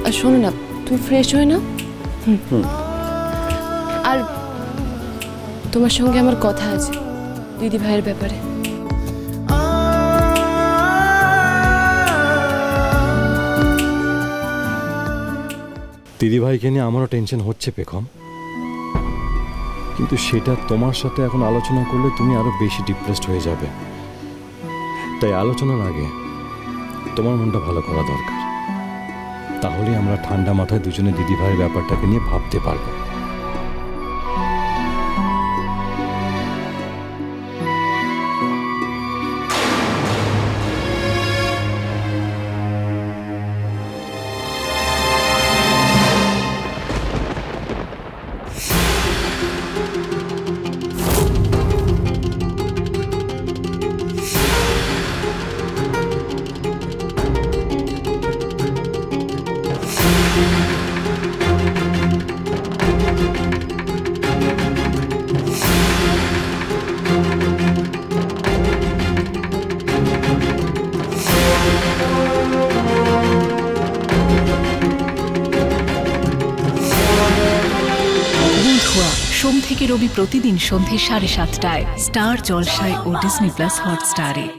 আর শোনো না, তুমি ফ্রেশ হয়ে নাও। আর তোমার সঙ্গে আমার কথা আছে দিদি ভাইয়ের ব্যাপারে। দিদি ভাইকে নিয়ে আমারও টেনশন হচ্ছে পেখম, কিন্তু সেটা তোমার সাথে এখন আলোচনা করলে তুমি আরো বেশি ডিপ্রেসড হয়ে যাবে। তাই আলোচনার আগে তোমার মনটা ভালো করা দরকার, তাহলে আমরা ঠান্ডা মাথায় দুজনে দিদি ভাইয়ের ব্যাপারটাকে নিয়ে ভাবতে পারবো। সোম থেকে রবি প্রতিদিন সন্ধে 7:30টায় স্টার জলসায় ও ডিজনি প্লাস হটস্টারে।